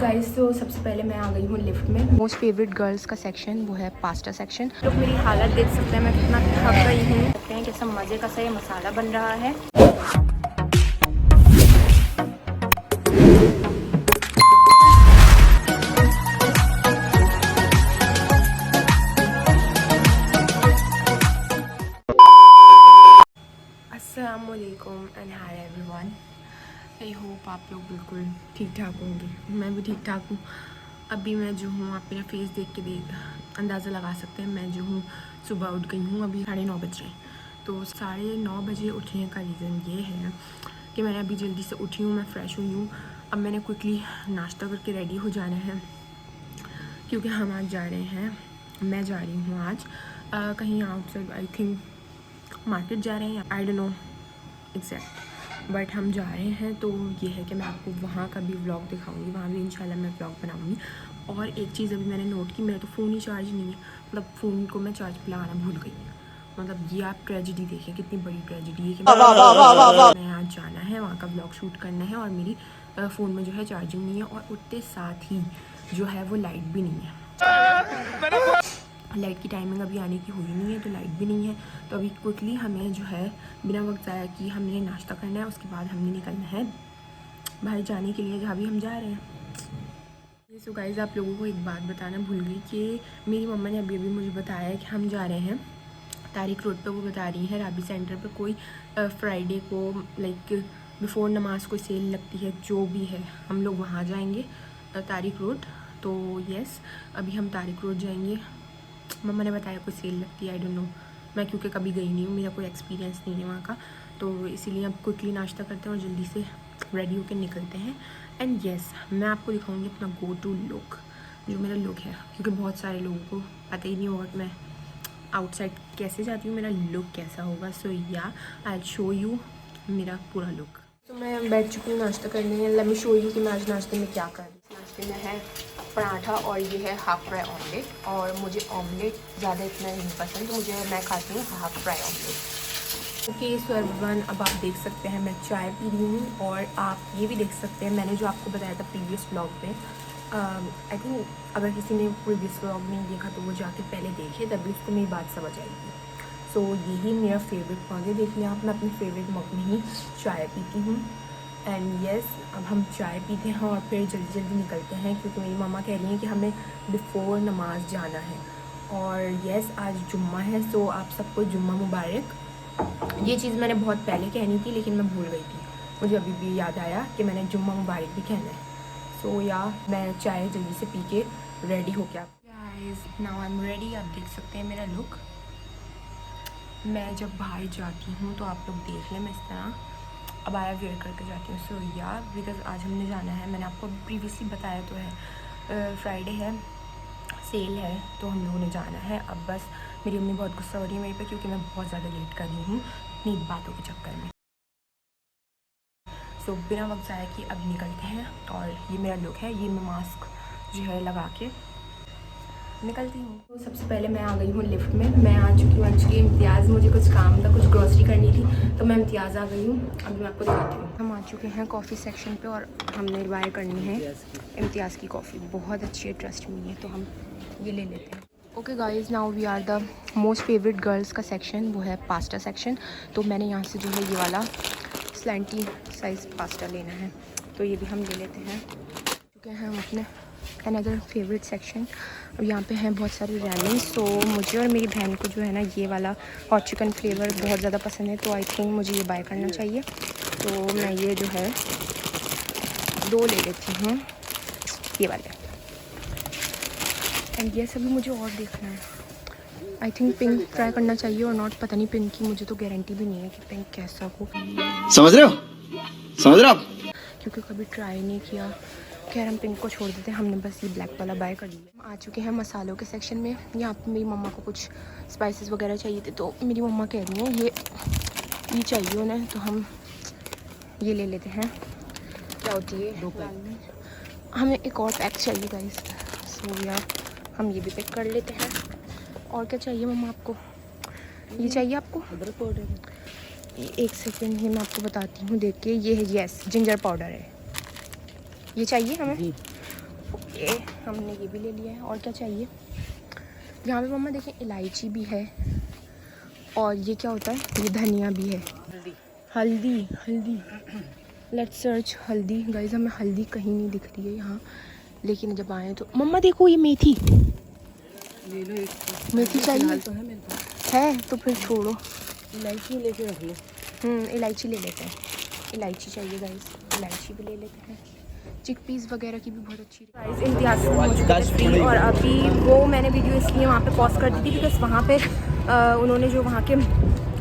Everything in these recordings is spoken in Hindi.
गाइस तो सबसे पहले मैं आ गई हूँ लिफ्ट में। मोस्ट फेवरेट गर्ल्स का सेक्शन वो है पास्ता सेक्शन। लोग मेरी हालत देख सकते हैं, मैं कितना थक गई हूँ। देखते हैं कैसा मज़े का सा ये मसाला बन रहा है। अस्सलामुअलैकुम and hi everyone. I hope आप लोग बिल्कुल ठीक ठाक होंगे। मैं भी ठीक ठाक हूँ। अभी मैं जो हूँ, आप मेरा फेस देख के अंदाज़ा लगा सकते हैं। मैं जो हूँ सुबह उठ गई हूँ, अभी 9:30 बज रहे हैं। तो 9:30 बजे उठने का रीज़न ये है कि मैंने अभी जल्दी से उठी हूँ, मैं फ़्रेश हुई हूँ। अब मैंने क्विकली नाश्ता करके रेडी हो जाना है, क्योंकि हम आज जा रहे हैं, मैं जा रही हूँ आज कहीं आउटसाइड, आई थिंक मार्केट जा रहे हैं, I don't know exact, but हम जा रहे हैं। तो ये है कि मैं आपको वहाँ का भी व्लॉग दिखाऊंगी, वहाँ भी इंशाल्लाह मैं व्लॉग बनाऊंगी। और एक चीज़ अभी मैंने नोट की, मेरा तो फ़ोन ही चार्ज नहीं है, मतलब फ़ोन को मैं चार्ज पे लगाना भूल गई। मतलब ये आप ट्रेजिडी देखिए, कितनी बड़ी ट्रेजिडी है कि मैं आज जाना है, वहाँ का व्लॉग शूट करना है और मेरी फ़ोन में जो है चार्जिंग नहीं है, और उतने साथ ही जो है वो लाइट भी नहीं है। लाइट की टाइमिंग अभी आने की हुई नहीं है, तो लाइट भी नहीं है। तो अभी क्विकली हमें जो है बिना वक्त ज़ाया कि हमने नाश्ता करना है, उसके बाद हमने निकलना है बाहर जाने के लिए, जहाँ भी हम जा रहे हैं। सो गाइस, आप लोगों को एक बात बताना भूल गई कि मेरी मम्मा ने अभी मुझे बताया कि हम जा रहे हैं तारिक रोड पे। वो बता रही है राबी सेंटर पे कोई फ्राइडे को लाइक बिफोर नमाज कोई सेल लगती है, जो भी है हम लोग वहाँ जाएंगे तारिक रोड। तो यस, अभी हम तारिक रोड जाएंगे। मम्मा ने बताया कोई सेल लगती है, आई डोंट नो, मैं क्योंकि कभी गई नहीं हूँ, मेरा कोई एक्सपीरियंस नहीं है वहाँ का। तो इसीलिए अब क्विकली नाश्ता करते हैं और जल्दी से रेडी होकर निकलते हैं। एंड येस, मैं आपको दिखाऊंगी अपना गो टू लुक, जो मेरा लुक है, क्योंकि बहुत सारे लोगों को पता ही नहीं होगा कि मैं आउटसाइड कैसे जाती हूँ, मेरा लुक कैसा होगा। सो या आई शो यू मेरा पूरा लुक। तो मैं बैठ चुकी हूँ नाश्ता करने। लेट मी शो यू कि मैं आज नाश्ते में क्या कर रही हूँ। नाश्ते में है पराठा और ये है हाफ़ फ्राई ऑमलेट। और मुझे ऑमलेट ज़्यादा इतना नहीं पसंद, तो मैं खाती हूँ half fry omelette. Okay so everyone, अब आप देख सकते हैं मैं चाय पी रही हूँ, और आप ये भी देख सकते हैं मैंने जो आपको बताया था प्रीवियस व्लॉग में। आई थिंक अगर किसी ने प्रीवियस व्लॉग नहीं देखा तो वो जाके पहले देखे, तभी उसको मेरी बात समझ आएगी। सो यही मेरा फेवरेट मग है, देखिए आप, मैं अपने फेवरेट मग में ही चाय पीती हूँ। एंड येस, अब हम चाय पीते हैं और फिर जल्दी जल्दी निकलते हैं, क्योंकि मेरी मम्मा कह रही हैं कि हमें बिफ़ोर नमाज जाना है। और येस, आज जुम्मा है, सो आप सबको जुम्मा मुबारक। ये चीज़ मैंने बहुत पहले कहनी थी, लेकिन मैं भूल गई थी। मुझे अभी भी याद आया कि मैंने जुम्मा मुबारक भी कहना है। सो या मैं चाय जल्दी से पी के रेडी हो गया। Guys, now I am ready. आप देख सकते हैं मेरा लुक। मैं जब बाहर जाती हूँ तो आप लोग देख लें, मैं इस तरह अबाया वेयर करके जाती हूँ। सो या बिकॉज़ आज हमने जाना है, मैंने आपको प्रीवियसली बताया तो है, फ्राइडे है, सेल है, तो हम लोगों ने जाना है। अब बस मेरी अम्मी बहुत गुस्सा हो रही है मेरे पे, क्योंकि मैं बहुत ज़्यादा लेट कर रही हूँ अपनी बातों के चक्कर में। सो बिना वक्त ज़ाया कि अब निकलते हैं। और ये मेरा लुक है, ये मैं मास्क जो है लगा के निकलती हूँ। तो सबसे पहले मैं आ गई हूँ लिफ्ट में। मैं आ चुकी हूँ एक्चुअली इम्तियाज़, मुझे कुछ काम था, कुछ ग्रॉसरी करनी थी, तो मैं इम्तियाज़ आ गई हूँ। अभी मैं आपको दिखाती हूँ। हम आ चुके हैं कॉफ़ी सेक्शन पे, और हमने बाय करनी है इम्तियाज़ की कॉफ़ी। बहुत अच्छी है, ट्रस्ट मी है, तो हम ये ले लेते हैं। Okay guys, now we are the most favourite girls का सेक्शन, वो है पास्ता सेक्शन। तो मैंने यहाँ से जो है ये वाला स्लैंटी साइज़ पास्ता लेना है, तो ये भी हम ले लेते हैं। चुके हैं हम अपने अनदर फेवरेट सेक्शन। और यहाँ पे हैं बहुत सारे रैमेंस। सो मुझे और मेरी बहन को जो है ना ये वाला हॉट चिकन फ्लेवर बहुत ज़्यादा पसंद है, तो आई थिंक मुझे ये बाय करना चाहिए। तो मैं ये जो है 2 ले लेती हूँ, ये वाले। एंड ये सभी मुझे और देखना है, आई थिंक पिंक ट्राई करना चाहिए और नॉट, पता नहीं पिंक की मुझे तो गारंटी भी नहीं है कि पिंक कैसा हो। समझ रहे हो, समझ रहे हो आप, क्योंकि कभी ट्राई नहीं किया। खैर हम पिंक को छोड़ देते हैं, हमने बस ये ब्लैक वाला बाय कर लिया। हम आ चुके हैं मसालों के सेक्शन में। यहाँ पे मेरी मम्मा को कुछ स्पाइसेस वगैरह चाहिए थे, तो मेरी मम्मा कह रही हैं ये चाहिए उन्हें, तो हम ये ले लेते हैं। क्या होती है, 2 पैक, हमें एक और पैक चाहिए गाइस। सो यार हम ये भी पैक कर लेते हैं। और क्या चाहिए मम्मा आपको? ये चाहिए आपको? अदरक पाउडर। एक सेकेंड, ये मैं आपको बताती हूँ देख के। ये है, येस, जिंजर पाउडर है, ये चाहिए हमें। ओके, हमने ये भी ले लिया है। और क्या चाहिए? यहाँ पे मम्मा देखें इलायची भी है, और ये क्या होता है, ये धनिया भी है। हल्दी, हल्दी लेट्स सर्च हल्दी। गाइस हमें हल्दी कहीं नहीं दिख रही है यहाँ, लेकिन जब आए तो मम्मा देखो ये मेथी ले लो एक। मेथी चाहिए तो है मेरे पास। है तो फिर छोड़ो। इलायची लेके रख लो। इलायची ले लेते हैं। इलायची चाहिए गाइस, इलायची भी ले लेते हैं। चिकपीस वगैरह की भी बहुत अच्छी गाइस। इम्तियाज़ हो चुके थे फ्री, और अभी वो मैंने वीडियो इसलिए वहाँ पे पॉज कर दी थी बिकॉज वहाँ पे उन्होंने जो वहाँ के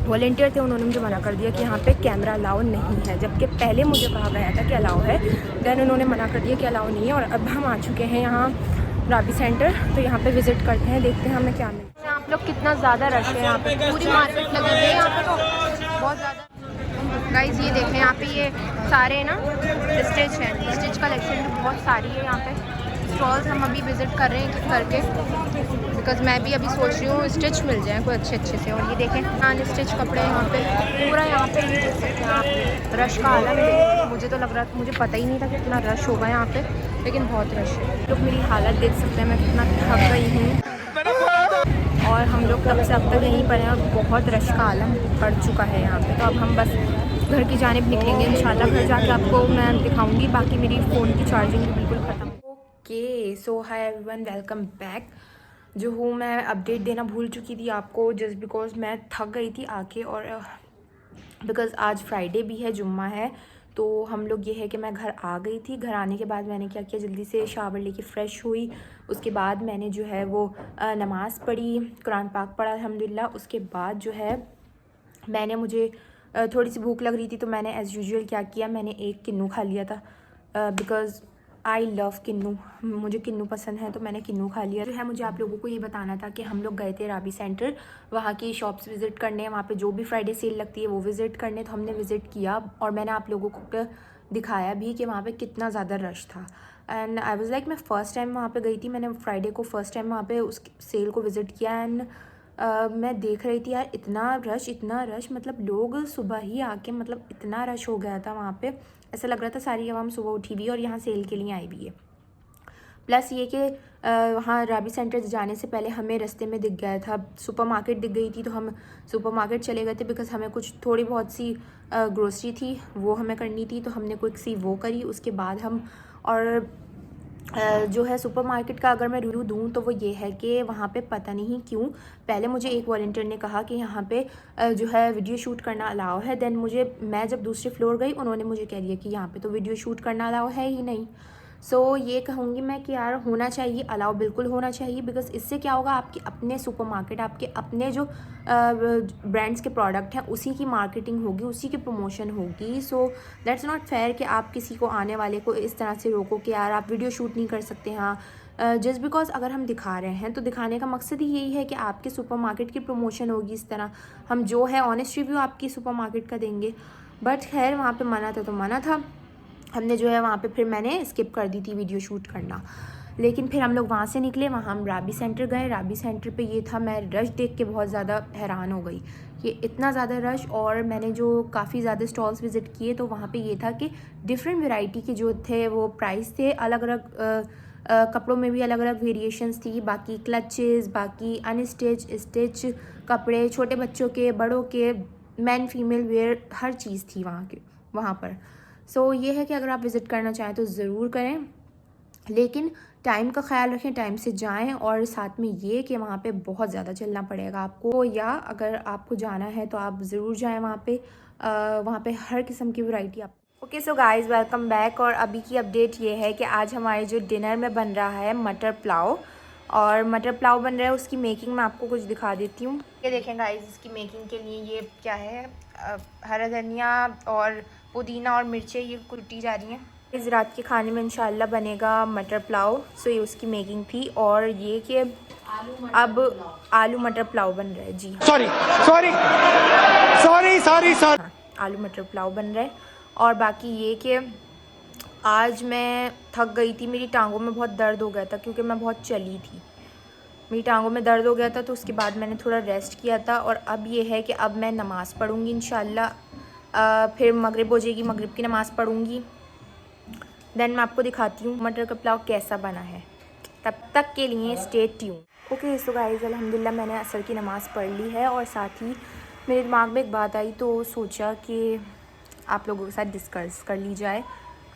वॉलेंटियर थे उन्होंने मुझे मना कर दिया कि यहाँ पे कैमरा अलाउ नहीं है, जबकि पहले मुझे कहा गया था कि अलाउ है। देन उन्होंने मना कर दिया कि अलाउ नहीं है। और अब हम आ चुके हैं यहाँ राबी सेंटर, तो यहाँ पे विज़िट करते हैं, देखते हैं हमें क्या मिलता है। आप लोग कितना ज़्यादा रश है यहाँ पे, पूरी मार्केट लगी हुई है यहाँ पे तो बहुत ज़्यादा। गाइस ये देखें यहाँ पे ये सारे ना स्टिच हैं, स्टिच कलेक्शन भी बहुत सारी है यहाँ पे। स्टॉल्स हम अभी विज़िट कर रहे हैं एक करके, बिकॉज मैं भी अभी सोच रही हूँ स्टिच मिल जाए कोई अच्छे अच्छे से। और ये देखें नॉन स्टिच कपड़े यहाँ पे पूरा, यहाँ पे ये देख सकते हैं आप रश का आलम है। मुझे तो लग रहा था, मुझे पता ही नहीं था कि इतना रश होगा यहाँ पे, लेकिन बहुत रश है। लोग मेरी हालत देख सकते हैं, मैं कितना थक गई हूँ, और हम लोग तब से अब तक यहीं पर हैं और बहुत रश का आलम पड़ चुका है यहाँ पे। तो अब हम बस घर की जानिब निकलेंगे इंशाल्लाह। घर जाके आपको मैं दिखाऊंगी। बाकी मेरी फ़ोन की चार्जिंग भी बिल्कुल ख़त्म। ओके, सो हाय एवरीवन, वेलकम बैक। जो हूँ मैं अपडेट देना भूल चुकी थी आपको, जस्ट बिकॉज मैं थक गई थी आके, और बिकॉज आज फ्राइडे भी है, जुम्मा है। तो हम लोग ये है कि मैं घर आ गई थी। घर आने के बाद मैंने क्या किया, जल्दी से शावर लेके फ़्रेश हुई। उसके बाद मैंने जो है वो नमाज़ पढ़ी, कुरान पाक पढ़ा अल्हम्दुलिल्लाह। उसके बाद जो है मैंने, मुझे थोड़ी सी भूख लग रही थी, तो मैंने एज़ यूजुअल क्या किया, मैंने एक किन्नू खा लिया था, बिकॉज़ आई लव किन्नू, मुझे किन्नू पसंद है, तो मैंने किन्नू खा लिया। जो है मुझे आप लोगों को ये बताना था कि हम लोग गए थे राबी सेंटर, वहाँ की शॉप्स विज़िट करने, वहाँ पे जो भी फ्राइडे सेल लगती है वो विज़िट करने। तो हमने विज़िट किया, और मैंने आप लोगों को दिखाया भी कि वहाँ पे कितना ज़्यादा रश था। एंड आई वाज लाइक, मैं फ़र्स्ट टाइम वहाँ पे गई थी, मैंने फ्राइडे को फ़र्स्ट टाइम वहाँ पे उस सेल को विज़िट किया। एंड मैं देख रही थी यार, इतना रश, मतलब लोग सुबह ही आके, मतलब इतना रश हो गया था वहाँ पे, ऐसा लग रहा था सारी आवाम सुबह उठी हुई है और यहाँ सेल के लिए आई हुई है। प्लस ये कि वहाँ राबी सेंटर जाने से पहले हमें रास्ते में दिख गया था, सुपरमार्केट दिख गई थी, तो हम सुपरमार्केट चले गए थे, बिकॉज़ हमें कुछ थोड़ी बहुत सी ग्रोसरी थी वो हमें करनी थी, तो हमने क्विक सी वो करी। उसके बाद हम, और जो है सुपरमार्केट का अगर मैं रिव्यू दूँ तो वो ये है कि वहाँ पे पता नहीं क्यों पहले मुझे एक वॉलंटियर ने कहा कि यहाँ पे जो है वीडियो शूट करना अलाउ है। देन मैं जब दूसरे फ्लोर गई, उन्होंने मुझे कह दिया कि यहाँ पे तो वीडियो शूट करना अलाउ है ही नहीं। सो ये कहूँगी मैं कि यार होना चाहिए, अलाउ बिल्कुल होना चाहिए, बिकॉज़ इससे क्या होगा, आपके अपने सुपरमार्केट, आपके अपने जो ब्रांड्स के प्रोडक्ट हैं उसी की मार्केटिंग होगी, उसी की प्रमोशन होगी। सो दैट्स नॉट फेयर कि आप किसी को, आने वाले को इस तरह से रोको कि यार आप वीडियो शूट नहीं कर सकते। हाँ, जस्ट बिकॉज अगर हम दिखा रहे हैं तो दिखाने का मकसद ही यही है कि आपके सुपरमार्केट की प्रमोशन होगी। इस तरह हम जो है ऑनेस्ट रिव्यू आपकी सुपरमार्केट का देंगे। बट खैर वहाँ पे मना था तो मना था, हमने जो है वहाँ पे फिर मैंने स्किप कर दी थी वीडियो शूट करना। लेकिन फिर हम लोग वहाँ से निकले, वहाँ हम राबी सेंटर गए। राबी सेंटर पे ये था, मैं रश देख के बहुत ज़्यादा हैरान हो गई, ये इतना ज़्यादा रश। और मैंने जो काफ़ी ज़्यादा स्टॉल्स विज़िट किए तो वहाँ पे ये था कि डिफरेंट वैरायटी के जो थे वो प्राइस थे, अलग अलग कपड़ों में भी अलग अलग वेरिएशंस थी। बाकी क्लचेस, बाकी अनस्टिच, स्टिच कपड़े, छोटे बच्चों के, बड़ों के, मैन फीमेल वेयर, हर चीज़ थी वहाँ पर। सो ये है कि अगर आप विज़िट करना चाहें तो ज़रूर करें, लेकिन टाइम का ख्याल रखें, टाइम से जाएं। और साथ में ये कि वहाँ पे बहुत ज़्यादा चलना पड़ेगा आपको, या अगर आपको जाना है तो आप ज़रूर जाएं वहाँ पे हर किस्म की वैरायटी आप। Okay so guys, welcome back. और अभी की अपडेट ये है कि आज हमारे जो डिनर में बन रहा है मटर पुलाव, और मटर पुलाव बन रहा है, उसकी मेकिंग मैं आपको कुछ दिखा देती हूँ। ये देखें गाइस, इसकी मेकिंग के लिए ये क्या है, हरा धनिया और पुदीना और मिर्चें ये कुटी जा रही हैं। इस रात के खाने में इंशाल्लाह बनेगा मटर पुलाव। सो ये उसकी मेकिंग थी। और ये कि अब आलू मटर पुलाव बन रहा है। जी सॉरी हाँ, आलू मटर पुलाव बन रहा है। और बाकी ये कि आज मैं थक गई थी, मेरी टांगों में बहुत दर्द हो गया था क्योंकि मैं बहुत चली थी, मेरी टांगों में दर्द हो गया था, तो उसके बाद मैंने थोड़ा रेस्ट किया था। और अब ये है कि अब मैं नमाज़ पढ़ूँगी इंशाल्लाह, फिर मगरिब हो जाएगी, मगरिब की नमाज़ पढ़ूँगी, देन मैं आपको दिखाती हूँ मटर का पुलाव कैसा बना है। तब तक के लिए stay tune. Okay so guys, अल्हम्दुलिल्लाह मैंने असर की नमाज़ पढ़ ली है और साथ ही मेरे दिमाग में एक बात आई तो सोचा कि आप लोगों के साथ डिस्कस कर ली जाए।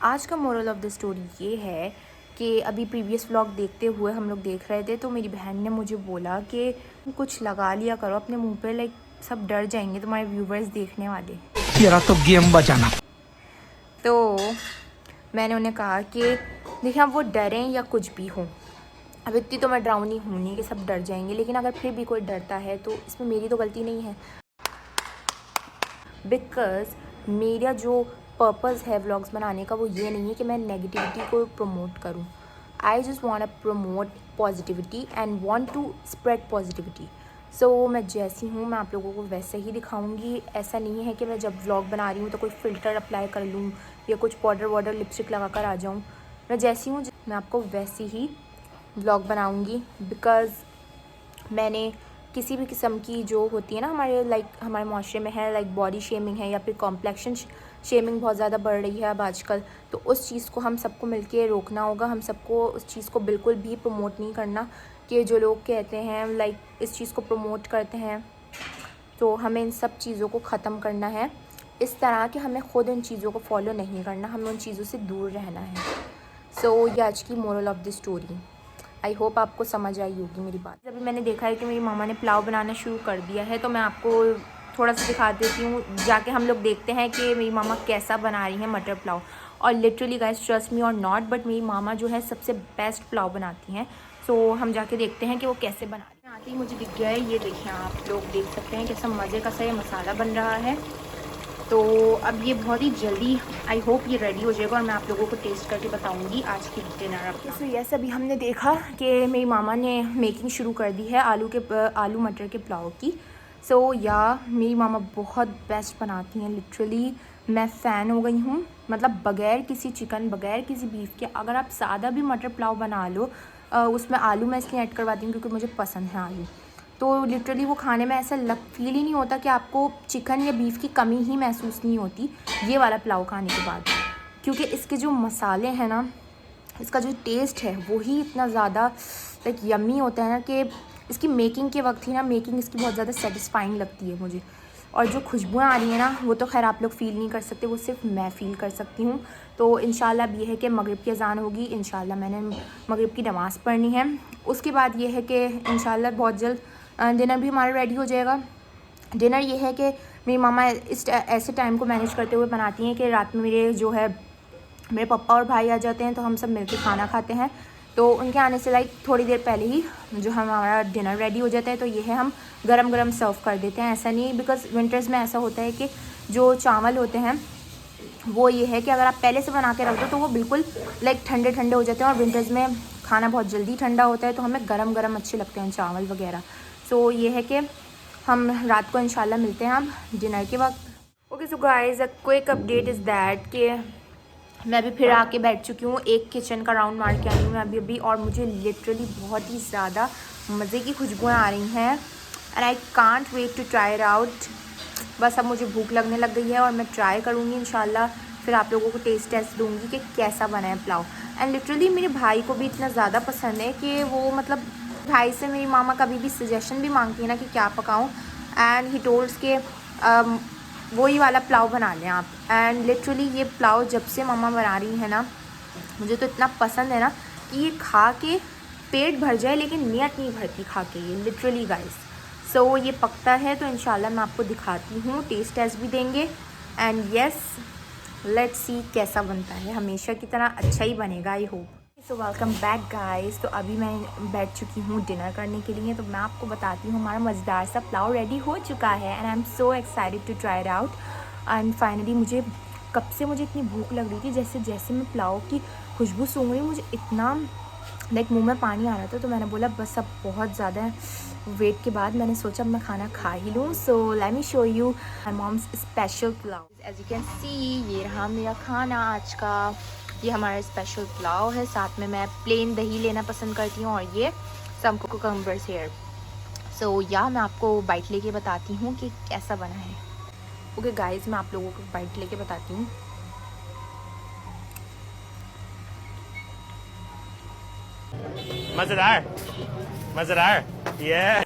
आज का मोरल ऑफ़ द स्टोरी ये है कि अभी प्रीवियस व्लॉग देखते हुए हम लोग देख रहे थे तो मेरी बहन ने मुझे बोला कि कुछ लगा लिया करो अपने मुंह पे, लाइक सब डर जाएंगे तुम्हारे व्यूवर्स देखने वाले। तेरा तो गेम बजाना। तो मैंने उन्हें कहा कि देखिए अब वो डरें या कुछ भी हो, अब इतनी तो मैं डरावनी हूँ नहीं कि सब डर जाएंगे, लेकिन अगर फिर भी कोई डरता है तो इसमें मेरी तो गलती नहीं है। बिकॉज़ मेरा जो पर्पज़ है व्लॉग्स बनाने का वो ये नहीं है कि मैं नेगेटिविटी को प्रमोट करूँ। I just want to promote positivity and want to spread positivity. So मैं जैसी हूँ मैं आप लोगों को वैसे ही दिखाऊंगी। ऐसा नहीं है कि मैं जब व्लॉग बना रही हूँ तो कोई फ़िल्टर अप्लाई कर लूँ या कुछ पाउडर वाउडर लिपस्टिक लगा कर आ जाऊँ। मैं जैसी हूँ मैं आपको वैसी ही व्लॉग बनाऊँगी। बिकॉज़ मैंने किसी भी किस्म की जो होती है ना हमारे माशरे में है, लाइक बॉडी शेमिंग है या फिर कॉम्प्लेक्शन शेमिंग बहुत ज़्यादा बढ़ रही है अब आजकल, तो उस चीज़ को हम सबको मिलके रोकना होगा। हम सबको उस चीज़ को बिल्कुल भी प्रमोट नहीं करना कि जो लोग कहते हैं लाइक इस चीज़ को प्रमोट करते हैं, तो हमें इन सब चीज़ों को ख़त्म करना है। इस तरह कि हमें ख़ुद उन चीज़ों को फॉलो नहीं करना, हमें उन चीज़ों से दूर रहना है। सो ये आज की moral of the story. I hope आपको समझ आई होगी मेरी बात। अभी मैंने देखा है कि मेरी मामा ने पुलाव बनाना शुरू कर दिया है तो मैं आपको थोड़ा सा दिखा देती हूँ। जाके हम लोग देखते हैं कि मेरी मामा कैसा बना रही हैं मटर पुलाव। और लिटरली गाइस ट्रस्ट मी और नॉट, बट मेरी मामा जो है सबसे बेस्ट पुलाव बनाती हैं। सो हम जाके देखते हैं कि वो कैसे बना रही हैं। आते ही मुझे दिख गया है, ये देखिए आप लोग देख सकते हैं कैसा मज़े का सा ये मसाला बन रहा है। तो अब ये बहुत ही जल्दी आई होप ये रेडी हो जाएगा और मैं आप लोगों को टेस्ट करके बताऊंगी आज की डिनर अपना। सो यस, अभी हमने देखा कि मेरी मामा ने मेकिंग शुरू कर दी है आलू मटर के पुलाव की। सो या मेरी मामा बहुत बेस्ट बनाती हैं, लिटरली मैं फ़ैन हो गई हूँ। मतलब बग़ैर किसी चिकन बग़ैर किसी बीफ के अगर आप सादा भी मटर पुलाव बना लो, उसमें आलू मैं इसलिए ऐड करवाती हूँ क्योंकि मुझे पसंद है आलू, तो लिटरली वो खाने में ऐसा फील ही नहीं होता कि आपको चिकन या बीफ की कमी ही महसूस नहीं होती ये वाला पुलाव खाने के बाद। क्योंकि इसके जो मसाले हैं ना, इसका जो टेस्ट है वो ही इतना ज़्यादा लाइक यम्मी होता है ना कि इसकी मेकिंग के वक्त ही ना मेकिंग इसकी बहुत ज़्यादा सेटिस्फाइंग लगती है मुझे। और जो खुशबुएँ आ रही हैं ना वो तो खैर आप लोग फ़ील नहीं कर सकते, वो सिर्फ मैं फ़ील कर सकती हूँ। तो इंशाल्लाह अब ये है कि मगरिब की अज़ान होगी, इंशाल्लाह मैंने मगरिब की नमाज़ पढ़नी है। उसके बाद ये है कि इंशाल्लाह बहुत जल्द डिनर भी हमारा रेडी हो जाएगा। डिनर ये है कि मेरी मामा ऐसे टाइम को मैनेज करते हुए बनाती हैं कि रात में मेरे पापा और भाई आ जाते हैं तो हम सब मिलकर खाना खाते हैं। तो उनके आने से लाइक थोड़ी देर पहले ही जो हमारा डिनर रेडी हो जाता है, तो ये है हम गरम गरम सर्व कर देते हैं। ऐसा नहीं, बिकॉज़ विंटर्स में ऐसा होता है कि जो चावल होते हैं वो ये है कि अगर आप पहले से बना के रख दो तो वो बिल्कुल लाइक ठंडे ठंडे हो जाते हैं और विंटर्स में खाना बहुत जल्दी ठंडा होता है तो हमें गरम गरम अच्छे लगते हैं चावल वगैरह। सो ये है कि हम रात को इंशाल्लाह मिलते हैं हम डिनर के वक्त। Okay so guys, a quick update is that कि मैं भी फिर आके बैठ चुकी हूँ, एक किचन का राउंड मार के आई हूँ मैं अभी और मुझे लिटरली बहुत ही ज़्यादा मज़े की खुशबुएँ आ रही हैं and I can't wait to try it out. बस अब मुझे भूख लगने लग गई है और मैं ट्राई करूँगी इंशाल्लाह, फिर आप लोगों को टेस्ट दूँगी कि कैसा बना है पुलाव। एंड लिटरली मेरे भाई को भी इतना ज़्यादा पसंद है कि वो मतलब भाई से मेरी मामा कभी भी सजेशन भी मांगती है ना कि क्या पकाऊँ, एंड ही टोल्ड्स के वही वाला पुलाव बना लें आप। एंड लिटरली ये पुलाव जब से मामा बना रही है ना मुझे तो इतना पसंद है ना कि ये खा के पेट भर जाए लेकिन नीयत नहीं भरती खा के ये लिटरली गाइस। सो ये पकता है तो इंशाल्लाह मैं आपको दिखाती हूँ, टेस्ट भी देंगे एंड येस लेट्स सी कैसा बनता है। हमेशा की तरह अच्छा ही बनेगा I hope. So welcome back guys. तो अभी मैं बैठ चुकी हूँ डिनर करने के लिए, तो मैं आपको बताती हूँ हमारा मज़ेदार सा पुलाव रेडी हो चुका है and I am so excited to try it out. And finally मुझे इतनी भूख लग रही थी, जैसे जैसे मैं पुलाव की खुशबू सूंघ रही मुझे इतना लाइक मुंह में पानी आ रहा था, तो मैंने बोला बस अब बहुत ज़्यादा वेट के बाद मैंने सोचा अब मैं खाना खा ही लूँ। So let me show you my mom's special pulao. As you can see ये रहा मेरा खाना आज का, ये हमारा स्पेशल पुलाव है। साथ में मैं प्लेन दही लेना पसंद करती हूँ और ये सम कुकम्बर्स हेयर। सो या मैं आपको बाइट लेके बताती हूँ कि कैसा बना है। ओके गाइस, मैं आप लोगों को बाइट लेके बताती हूँ। मजेदार मजेदार ये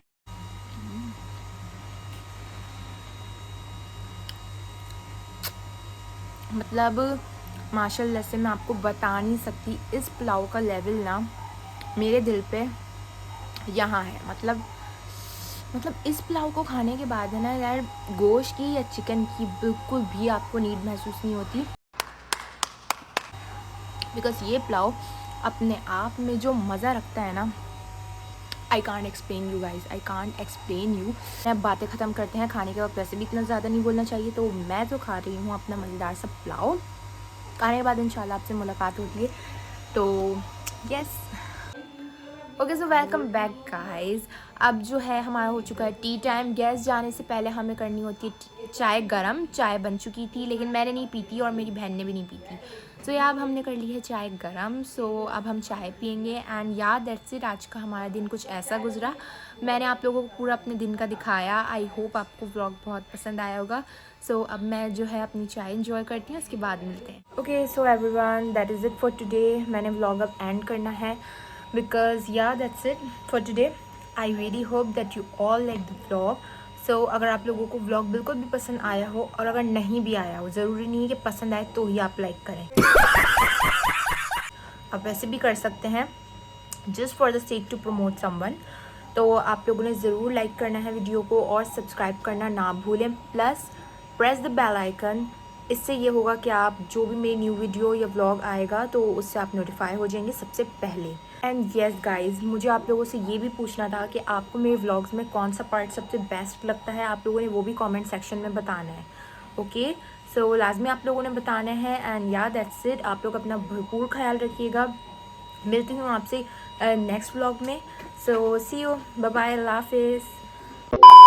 मतलब माशाल्लाह से मैं आपको बता नहीं सकती, इस पुलाव का लेवल ना मेरे दिल पे यहाँ है। मतलब इस पुलाव को खाने के बाद है ना यार, गोश्त की या चिकन की बिल्कुल भी आपको नीड महसूस नहीं होती, बिकॉज़ ये पुलाव अपने आप में जो मज़ा रखता है ना, I can't explain you guys, I can't explain you. मैं बातें ख़त्म करते हैं, खाने के वक्त वैसे भी इतना ज़्यादा नहीं बोलना चाहिए। तो मैं तो खा रही हूँ अपना मज़ेदार सा पुलाव, खाने के बाद इंशाल्लाह आपसे मुलाकात होती है। तो yes, okay, so welcome back guys. अब जो है हमारा हो चुका है टी टाइम। गैस जाने से पहले हमें करनी होती है चाय गरम। चाय बन चुकी थी लेकिन मैंने नहीं पी थी और मेरी बहन ने भी नहीं पी थी। सो यार अब हमने कर ली है चाय गरम। सो अब हम चाय पियेंगे एंड यार दैट्स इट। आज का हमारा दिन कुछ ऐसा गुजरा। मैंने आप लोगों को पूरा अपने दिन का दिखाया। आई होप आपको व्लॉग बहुत पसंद आया होगा। सो अब मैं जो है अपनी चाय इंजॉय करती हूँ, उसके बाद मिलते हैं। Okay, so everyone, that is it for today. मैंने व्लॉग अब एंड करना है because yeah that's it for today. I really hope that you all like the vlog. So अगर आप लोगों को vlog बिल्कुल भी पसंद आया हो और अगर नहीं भी आया हो, ज़रूरी नहीं है कि पसंद आए तो ही आप लाइक करें, आप वैसे भी कर सकते हैं just for the sake to promote someone. तो आप लोगों ने ज़रूर लाइक करना है वीडियो को और सब्सक्राइब करना ना भूलें, plus press the bell icon. इससे ये होगा कि आप जो भी मेरी न्यू वीडियो या व्लॉग आएगा तो उससे आप नोटिफाई हो जाएंगे सबसे पहले। एंड येस गाइज, मुझे आप लोगों से ये भी पूछना था कि आपको मेरे व्लॉग्स में कौन सा पार्ट सबसे बेस्ट लगता है। आप लोगों ने वो भी कमेंट सेक्शन में बताना है। ओके, सो लाजमी आप लोगों ने बताना है। एंड या दैट्स इट। आप लोग अपना भरपूर ख्याल रखिएगा। मिलती हूँ आपसे नेक्स्ट व्लॉग में। सो सी यू, बाय बाय, अल्लाह हाफिज़।